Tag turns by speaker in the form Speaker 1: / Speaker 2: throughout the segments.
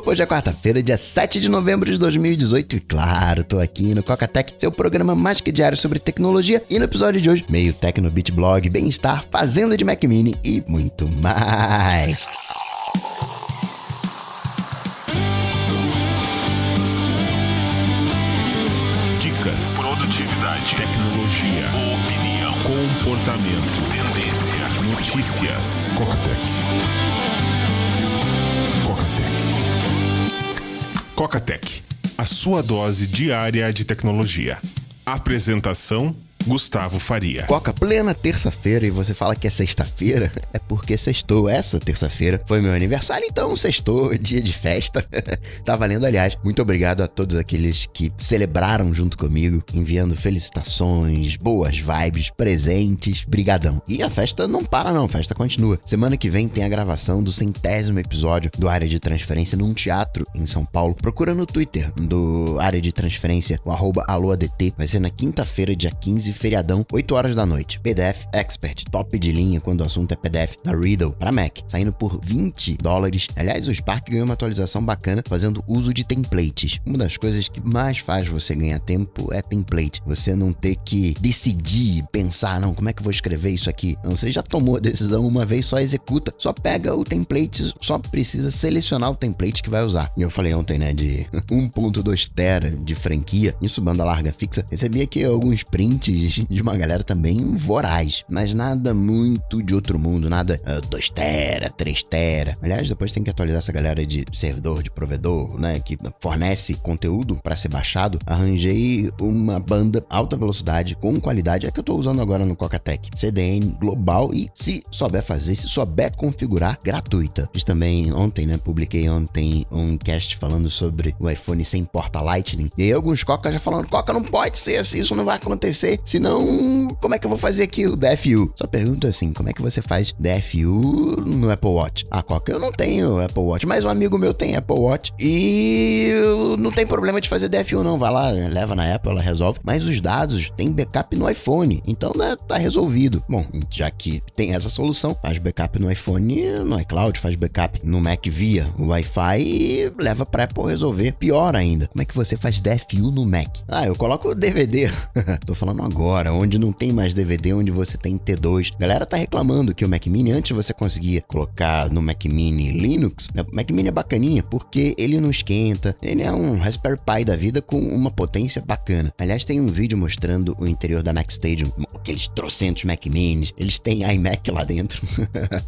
Speaker 1: Hoje é quarta-feira, dia 7 de novembro de 2018 e claro, tô aqui no Cocatec, seu programa mais que diário sobre tecnologia, e no episódio de hoje, meio Tecno Beat Blog, bem-estar, fazenda de Mac Mini e muito mais.
Speaker 2: Dicas, produtividade, tecnologia, opinião, comportamento, tendência, notícias. Cocatec. Cocatec, a sua dose diária de tecnologia. Apresentação: Gustavo Faria.
Speaker 1: Coca, plena terça-feira, e você fala que é sexta-feira, é porque sextou. Essa terça-feira foi meu aniversário, então sextou, dia de festa. Tá valendo, aliás. Muito obrigado a todos aqueles que celebraram junto comigo, enviando felicitações, boas vibes, presentes, brigadão. E a festa não para não, a festa continua. Semana que vem tem a gravação do 100º episódio do Área de Transferência num teatro em São Paulo. Procura no Twitter do Área de Transferência, o @aloadt. Vai ser na quinta-feira, dia 15, feriadão, 8 horas da noite. PDF Expert, top de linha quando o assunto é PDF, da Riddle para Mac, saindo por $20. Aliás, o Spark ganhou uma atualização bacana fazendo uso de templates. Uma das coisas que mais faz você ganhar tempo é template. Você não ter que decidir, pensar, não, como é que eu vou escrever isso aqui? Não, você já tomou a decisão uma vez, só executa, só pega o template, só precisa selecionar o template que vai usar. E eu falei ontem, né, de 1.2 tera de franquia, isso banda larga fixa. Recebi aqui alguns prints de uma galera também voraz, mas nada muito de outro mundo, nada 2 tera, 3 tera. Aliás, depois tem que atualizar essa galera de servidor, de provedor, né, que fornece conteúdo para ser baixado. Arranjei uma banda alta velocidade com qualidade, é que eu tô usando agora no Cocatec, CDN global, e se souber fazer, se souber configurar, gratuita. Fiz também ontem, né, publiquei ontem um cast falando sobre o iPhone sem porta Lightning, e aí alguns Coca já falando, Coca, não pode ser assim, isso não vai acontecer, senão, como é que eu vou fazer aqui o DFU? Só pergunto assim, como é que você faz DFU no Apple Watch? Ah, Coca, eu não tenho Apple Watch, mas um amigo meu tem Apple Watch e não tem problema de fazer DFU não, vai lá, leva na Apple, ela resolve, mas os dados tem backup no iPhone, então, né, tá resolvido. Bom, já que tem essa solução, faz backup no iPhone, no iCloud, faz backup no Mac via Wi-Fi e leva pra Apple resolver. Pior ainda, como é que você faz DFU no Mac? Ah, eu coloco o DVD, tô falando agora, onde não tem mais DVD, onde você tem T2. A galera tá reclamando que o Mac Mini, antes você conseguia colocar no Mac Mini Linux. O Mac Mini é bacaninha porque ele não esquenta, ele é um Raspberry Pi da vida com uma potência bacana. Aliás, tem um vídeo mostrando o interior da Mac Stadium, aqueles trocentos Mac Minis, eles têm iMac lá dentro.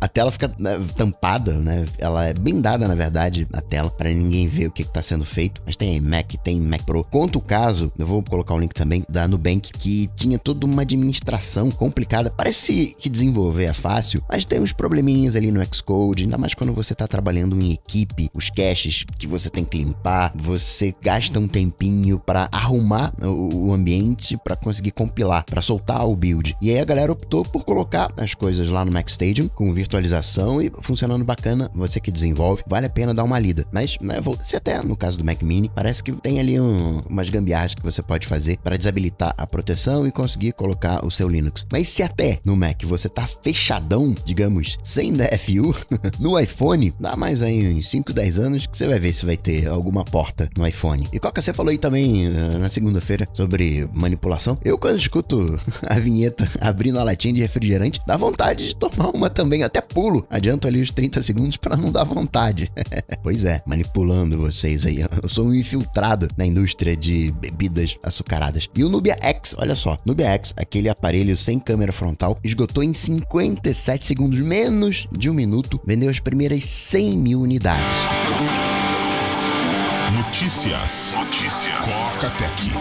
Speaker 1: A tela fica tampada, né? Ela é blindada, na verdade, a tela, para ninguém ver o que tá sendo feito, mas tem iMac, tem Mac Pro. Conta o caso, eu vou colocar o link também, da Nubank, que tinha toda uma administração complicada. Parece que desenvolver é fácil, mas tem uns probleminhas ali no Xcode, ainda mais quando você tá trabalhando em equipe, os caches que você tem que limpar, você gasta um tempinho para arrumar o ambiente para conseguir compilar, para soltar o build. E aí a galera optou por colocar as coisas lá no Mac Stadium com virtualização e funcionando bacana. Você que desenvolve, vale a pena dar uma lida. Mas, né, se até no caso do Mac Mini, parece que tem ali umas gambiarras que você pode fazer para desabilitar a proteção e conseguir colocar o seu Linux. Mas se até no Mac você tá fechadão, digamos, sem DFU, no iPhone, dá mais aí uns 5, 10 anos que você vai ver se vai ter alguma porta no iPhone. E Coca, você falou aí também na segunda-feira sobre manipulação. Eu, quando escuto a vinheta abrindo a latinha de refrigerante, dá vontade de tomar uma também, até pulo. Adianto ali os 30 segundos para não dar vontade. Pois é, manipulando vocês aí. Eu sou um infiltrado na indústria de bebidas açucaradas. E o Nubia X, olha só, Nubia X, aquele aparelho sem câmera frontal, esgotou em 57 segundos, menos de um minuto, vendeu as primeiras 100 mil unidades.
Speaker 2: Notícias. Cocatec.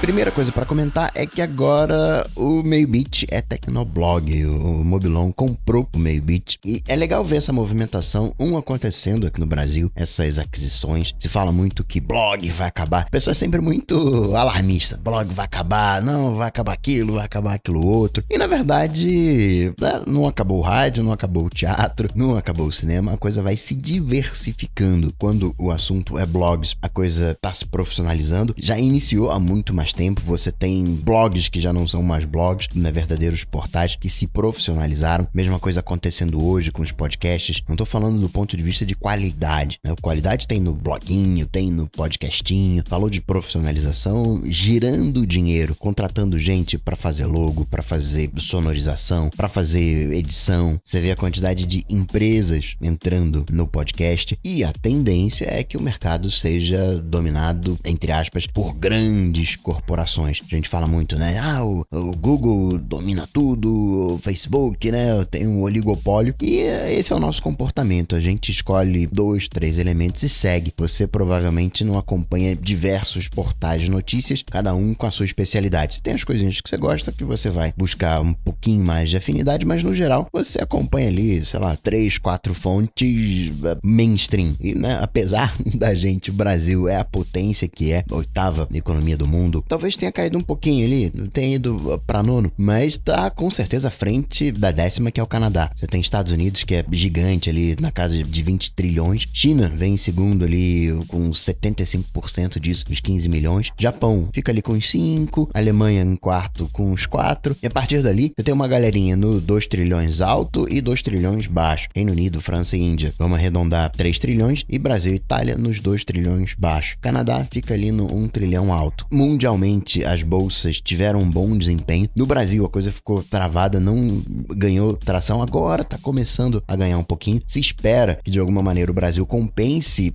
Speaker 1: Primeira coisa para comentar é que agora o MeioBit é Tecnoblog. O Mobilon comprou o MeioBit e é legal ver essa movimentação acontecendo aqui no Brasil, essas aquisições. Se fala muito que blog vai acabar. A pessoa é sempre muito alarmista. Blog vai acabar, não, vai acabar aquilo outro. E na verdade, né, não acabou o rádio, não acabou o teatro, não acabou o cinema. A coisa vai se diversificando. Quando o assunto é blogs, a coisa tá se profissionalizando. Já iniciou há muito mais tempo, você tem blogs que já não são mais blogs, né, verdadeiros portais que se profissionalizaram. Mesma coisa acontecendo hoje com os podcasts. Não tô falando do ponto de vista de qualidade, né? Qualidade tem no bloguinho, tem no podcastinho. Falou de profissionalização, girando dinheiro, contratando gente para fazer logo, para fazer sonorização, para fazer edição. Você vê a quantidade de empresas entrando no podcast e a tendência é que o mercado seja dominado, entre aspas, por grandes corporações. A gente fala muito, né? O Google domina tudo, o Facebook, né? Tem um oligopólio e esse é o nosso comportamento. A gente escolhe 2, 3 elementos e segue. Você provavelmente não acompanha diversos portais de notícias, cada um com a sua especialidade. Você tem as coisinhas que você gosta, que você vai buscar um pouquinho mais de afinidade, mas no geral você acompanha ali, sei lá, 3, 4 fontes mainstream. E, né, apesar da gente, o Brasil é a potência que é, a 8ª economia do mundo, talvez tenha caído um pouquinho ali, tenha ido pra 9º, mas tá com certeza à frente da 10ª, que é o Canadá. Você tem Estados Unidos, que é gigante ali, na casa de 20 trilhões. China vem em segundo ali, com 75% disso, uns 15 milhões. Japão fica ali com uns 5, Alemanha em quarto com uns 4, e a partir dali, você tem uma galerinha no 2 trilhões alto e 2 trilhões baixo. Reino Unido, França e Índia, vamos arredondar 3 trilhões, e Brasil e Itália nos 2 trilhões baixo. Canadá fica ali no 1 trilhão alto. Mundialmente, as bolsas tiveram um bom desempenho. No Brasil, a coisa ficou travada, não ganhou tração, agora tá começando a ganhar um pouquinho. Se espera que de alguma maneira o Brasil compense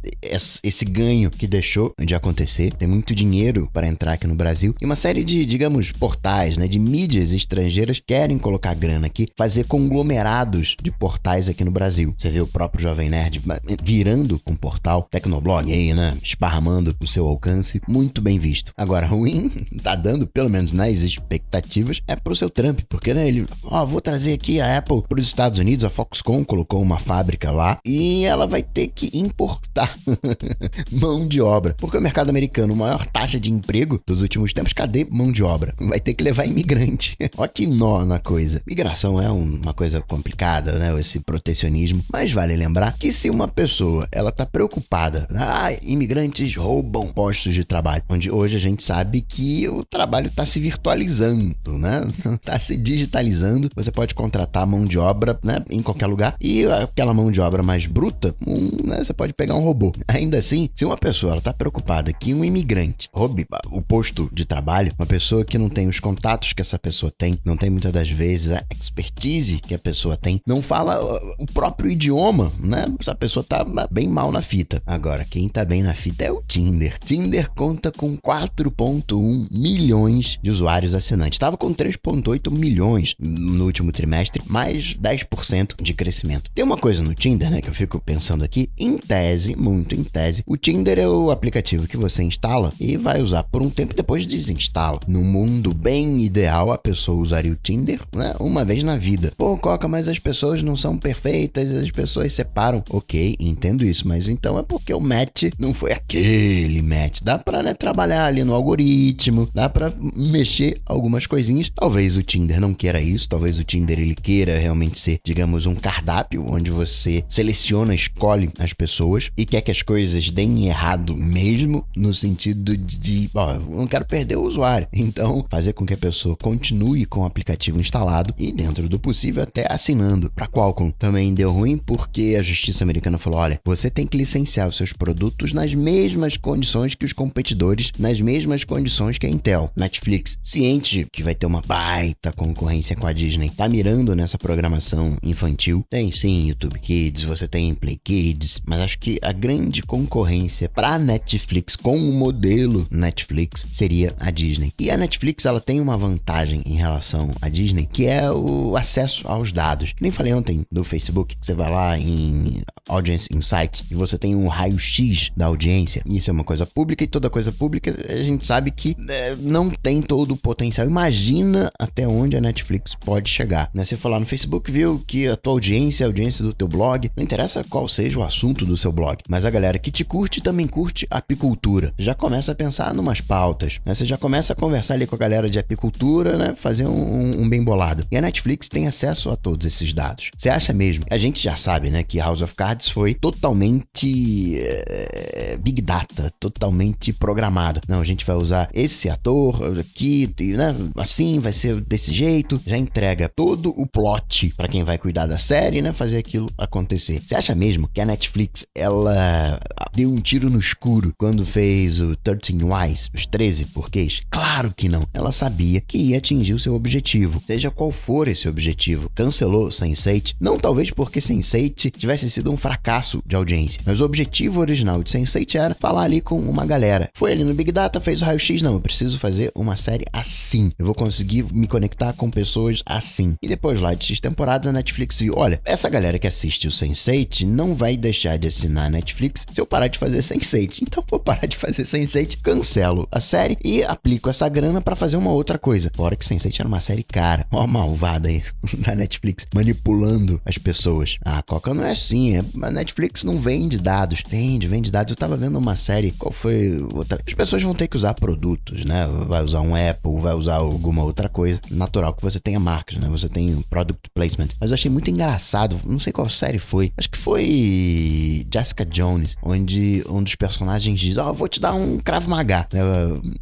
Speaker 1: esse ganho que deixou de acontecer. Tem muito dinheiro para entrar aqui no Brasil e uma série de, digamos, portais, né, de mídias estrangeiras querem colocar grana aqui, fazer conglomerados de portais aqui no Brasil. Você vê o próprio Jovem Nerd virando um portal, Tecnoblog aí, né, esparramando o seu alcance, muito bem visto. Agora, ruim, tá dando, pelo menos nas expectativas, é pro seu Trump, porque, né, ele, vou trazer aqui a Apple pros Estados Unidos, a Foxconn colocou uma fábrica lá e ela vai ter que importar mão de obra, porque o mercado americano, maior taxa de emprego dos últimos tempos, cadê mão de obra? Vai ter que levar imigrante. Olha que nó na coisa. Migração é uma coisa complicada, né, esse protecionismo, mas vale lembrar que se uma pessoa, ela tá preocupada, imigrantes roubam postos de trabalho, onde hoje a gente sabe que o trabalho tá se virtualizando, né, tá se digitalizando, você pode contratar mão de obra, né, em qualquer lugar, e aquela mão de obra mais bruta, né, você pode pegar um robô. Ainda assim, se uma pessoa ela tá preocupada que um imigrante roube o posto de trabalho, uma pessoa que não tem os contatos que essa pessoa tem, não tem muitas das vezes a expertise que a pessoa tem, não fala o próprio idioma, né, essa pessoa tá bem mal na fita. Agora, quem tá bem na fita é o Tinder. Tinder conta com 4,1 milhões de usuários assinantes. Estava com 3,8 milhões no último trimestre, mais 10% de crescimento. Tem uma coisa no Tinder, né, que eu fico pensando aqui, em tese, muito em tese, o Tinder é o aplicativo que você instala e vai usar por um tempo e depois desinstala. No mundo bem ideal, a pessoa usaria o Tinder, né, uma vez na vida. Pô, Coca, mas as pessoas não são perfeitas, as pessoas separam. Ok, entendo isso, mas então é porque o match não foi aquele match. Dá pra, né, trabalhar ali no algoritmo, dá pra mexer algumas coisinhas. Talvez o Tinder não queira isso, talvez o Tinder ele queira realmente ser, digamos, um cardápio onde você seleciona, escolhe as pessoas e quer que as coisas deem errado mesmo, no sentido de, não quero perder o usuário. Então, fazer com que a pessoa continue com o aplicativo instalado e, dentro do possível, até assinando. Pra Qualcomm também deu ruim porque a justiça americana falou, olha, você tem que licenciar os seus produtos nas mesmas condições que os competidores, nas mesmas condições que a Intel. Netflix, ciente que vai ter uma baita concorrência com a Disney, tá mirando nessa programação infantil. Tem sim YouTube Kids, você tem Play Kids, mas acho que a grande concorrência pra Netflix com o modelo Netflix seria a Disney. E a Netflix, ela tem uma vantagem em relação à Disney, que é o acesso aos dados. Nem falei ontem do Facebook, você vai lá em Audience Insights e você tem um raio-x da audiência. Isso é uma coisa pública e toda coisa pública a gente sabe que não tem todo o potencial. Imagina até onde a Netflix pode chegar, né? Você foi lá no Facebook, viu que a tua audiência, a audiência do teu blog, não interessa qual seja o assunto do seu blog, mas a galera que te curte também curte apicultura. Já começa a pensar numas pautas, né? Você já começa a conversar ali com a galera de apicultura, né? Fazer um bem bolado. E a Netflix tem acesso a todos esses dados. Você acha mesmo? A gente já sabe, né, que House of Cards Temporadas foi totalmente Big Data, totalmente programado. Não, a gente vai usar esse ator aqui, né? Assim, vai ser desse jeito. Já entrega todo o plot pra quem vai cuidar da série, né? Fazer aquilo acontecer. Você acha mesmo que a Netflix, ela deu um tiro no escuro quando fez o 13 Whys, os 13 porquês? Claro que não. Ela sabia que ia atingir o seu objetivo, seja qual for esse objetivo. Cancelou Sense8, não talvez porque Sense8 tivesse sido um fracasso de audiência, mas o objetivo original de Sense8 era falar ali com uma galera. Foi ali no Big Data, fez o raio-x, não, eu preciso fazer uma série assim, eu vou conseguir me conectar com pessoas assim. E depois lá de 6 temporadas, a Netflix viu, olha, essa galera que assiste o Sense8 não vai deixar de assinar a Netflix se eu parar de fazer Sense8. Então vou parar de fazer Sense8, cancelo a série e aplico essa grana pra fazer uma outra coisa. Fora que Sense8 era uma série cara. Ó a malvada aí da Netflix, manipulando as pessoas. A Coca não é assim, a Netflix não vende dados. Vende dados. Eu tava vendo uma série, qual foi outra? As pessoas vão ter que usar produtos, né? Vai usar um Apple, vai usar alguma outra coisa. Natural que você tenha marcas, né? Você tem o product placement. Mas eu achei muito engraçado, não sei qual série foi. Acho que foi Jessica Jones, onde um dos personagens diz, vou te dar um Krav Maga.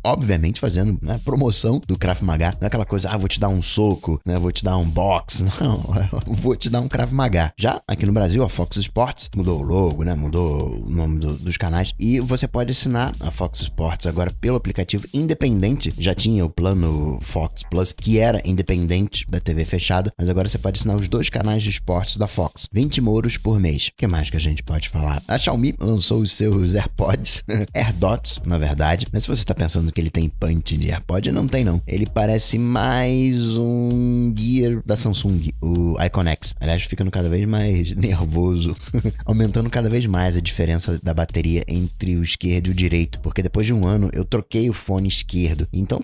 Speaker 1: Obviamente fazendo, né, promoção do Krav Maga. Não é aquela coisa, vou te dar um soco, né? Vou te dar um box. Não, vou te dar um Krav Maga. Já aqui no Brasil, a Fox Sports mudou o logo, né? Mudou o nome dos canais. E você pode assinar a Fox Sports agora pelo aplicativo independente. Já tinha o plano Fox Plus, que era independente da TV fechada, mas agora você pode assinar os 2 canais de esportes da Fox. 20 euros por mês. O que mais que a gente pode falar? A Xiaomi lançou os seus AirPods, AirDots, na verdade. Mas se você tá pensando que ele tem punch de AirPod, não tem não. Ele parece mais um Gear da Samsung, o Iconex. Aliás, ficando cada vez mais nervoso, aumentando cada vez mais a diferença da bateria entre o esquerdo e o direito, porque depois de um ano eu troquei o fone esquerdo, então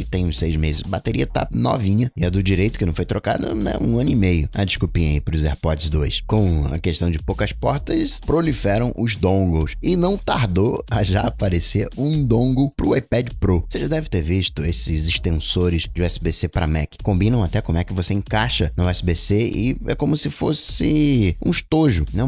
Speaker 1: tem uns 6 meses, a bateria tá novinha, e a do direito, que não foi trocada, né, 1 ano e meio. Desculpinha aí pros AirPods 2. Com a questão de poucas portas, proliferam os dongles, e não tardou a já aparecer um dongle pro iPad Pro. Você já deve ter visto esses extensores de USB-C para Mac, combinam até como é que você encaixa no USB-C e é como se fosse um estojo, né?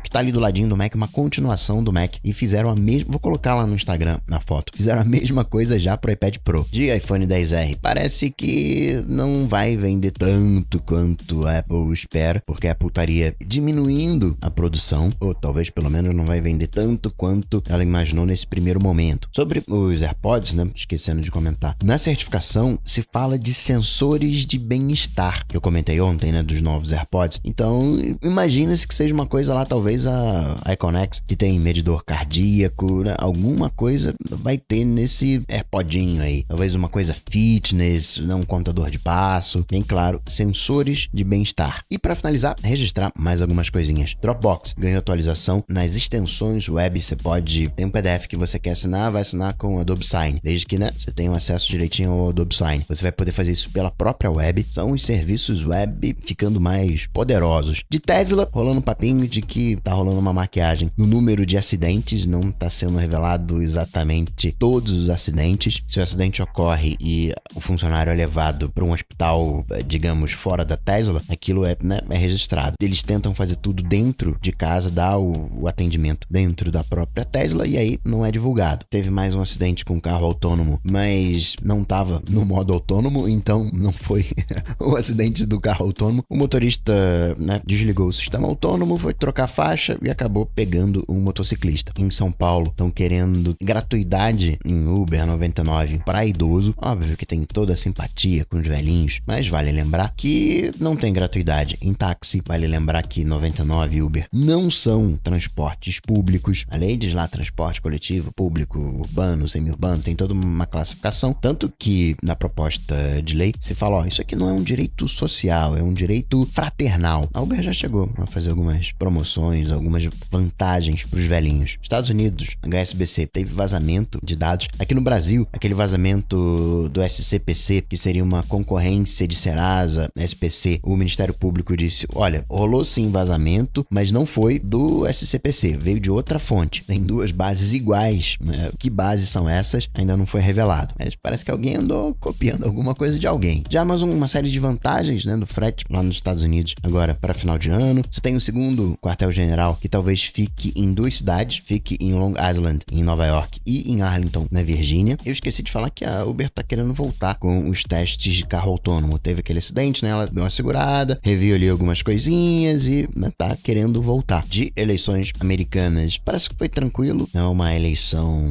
Speaker 1: Que tá ali do ladinho do Mac, uma continuação do Mac, e fizeram a mesma, vou colocar lá no Instagram na foto, fizeram a mesma coisa já pro iPad Pro de iPhone XR. Parece que não vai vender tanto quanto a Apple espera, porque a Apple estaria diminuindo a produção, ou talvez pelo menos não vai vender tanto quanto ela imaginou nesse primeiro momento. Sobre os AirPods, né, esquecendo de comentar, na certificação se fala de sensores de bem-estar, que eu comentei ontem, né, dos novos AirPods. Então, imagina-se que seja uma coisa lá, talvez a Iconex, que tem medidor cardíaco, né, alguma coisa vai ter nesse AirPodinho aí. Talvez uma coisa fitness, né, um contador de passo, bem claro, sensores de bem-estar. E para finalizar, registrar mais algumas coisinhas. Dropbox ganhou atualização nas extensões web, você pode, tem um PDF que você quer assinar, vai assinar com o Adobe Sign, desde que, né, você tenha um acesso direitinho ao Adobe Sign. Você vai poder fazer isso pela própria web. São os serviços web ficando mais poderosos. De Tesla, rolando um papinho de que tá rolando uma maquiagem no número de acidentes, não tá sendo revelado exatamente todos os acidentes. Se o acidente ocorre e o funcionário é levado para um hospital, digamos, fora da Tesla, aquilo é registrado. Eles tentam fazer tudo dentro de casa, dar o atendimento dentro da própria Tesla, e aí não é divulgado. Teve mais um acidente com um carro autônomo, mas não tava no modo autônomo, então não foi o acidente do carro autônomo. O motorista, né, desligou o sistema autônomo, foi trocar faixa e acabou pegando um motociclista. Em São Paulo, estão querendo gratuidade em Uber 99 para idoso. Óbvio que tem toda a simpatia com os velhinhos, mas vale lembrar que não tem gratuidade em táxi. Vale lembrar que 99 e Uber não são transportes públicos. A lei diz lá transporte coletivo, público, urbano, semi-urbano, tem toda uma classificação, tanto que na proposta de lei se fala, isso aqui não é um direito social, é um direito fraternal. A Uber já chegou a fazer algumas promoções, algumas vantagens para os velhinhos. Estados Unidos, HSBC, teve vazamento de dados. Aqui no Brasil, aquele vazamento do SCPC, que seria uma concorrência de Serasa, SPC, o Ministério Público disse, olha, rolou sim vazamento, mas não foi do SCPC, veio de outra fonte. Tem 2 bases iguais, né? Que bases são essas? Ainda não foi revelado, mas parece que alguém andou copiando alguma coisa de alguém. Já mais uma série de vantagens, né, do frete lá nos Estados Unidos, agora para final de ano. Você tem o segundo segundo quartel-general, que talvez fique em 2 cidades, fique em Long Island, em Nova York, e em Arlington, na Virgínia. Eu esqueci de falar que a Uber tá querendo voltar com os testes de carro autônomo. Teve aquele acidente, né? Ela deu uma segurada, reviu ali algumas coisinhas e, né, tá querendo voltar. De eleições americanas, parece que foi tranquilo, não é uma eleição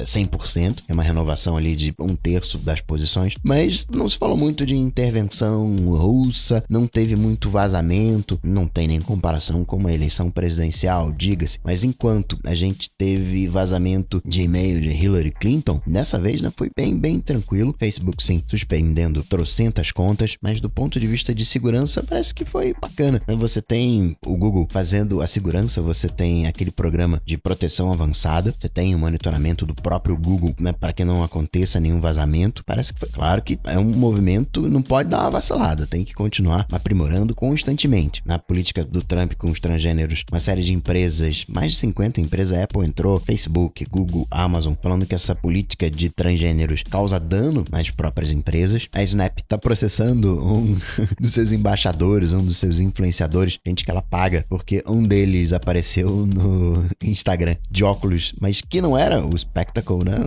Speaker 1: 100%, é uma renovação ali de 1/3 das posições, mas não se falou muito de intervenção russa, não teve muito vazamento, não tem nem comparação com uma eleição presidencial, diga-se, mas enquanto a gente teve vazamento de e-mail de Hillary Clinton, dessa vez, né, foi bem tranquilo. Facebook, sim, suspendendo trocentas contas, mas do ponto de vista de segurança, parece que foi bacana. Você tem o Google fazendo a segurança, você tem aquele programa de proteção avançada, você tem o monitoramento do próprio Google, né, para que não aconteça nenhum vazamento. Parece que foi claro que é um movimento, não pode dar uma vacilada, tem que continuar aprimorando constantemente. Na política do Trump com os transgêneros, uma série de empresas, mais de 50 empresas, a Apple entrou, Facebook, Google, Amazon, falando que essa política de transgêneros causa dano nas próprias empresas. A Snap está processando um dos seus embaixadores, um dos seus influenciadores, gente que ela paga, porque um deles apareceu no Instagram de óculos, mas que não era o Spectacle, né?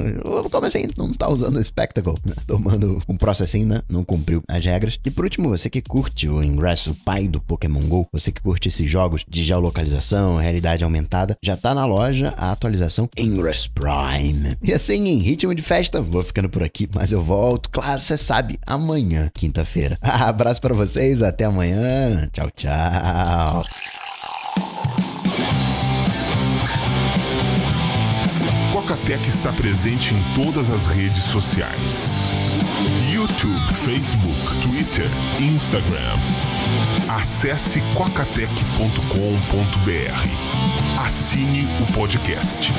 Speaker 1: Como assim? Não tá usando o Spectacle, né? Tomando um processinho, né? Não cumpriu as regras. E por último, você que curte o Ingress, o pai do Pokémon GO, você que curte esses jogos de geolocalização, realidade aumentada, já tá na loja a atualização Ingress Prime. E assim, em ritmo de festa, vou ficando por aqui, mas eu volto, claro, você sabe, amanhã, quinta-feira. Abraço pra vocês, até amanhã. Tchau, tchau.
Speaker 2: Coca-Tech está presente em todas as redes sociais: YouTube, Facebook, Twitter, Instagram. Acesse cocatec.com.br. Assine o podcast.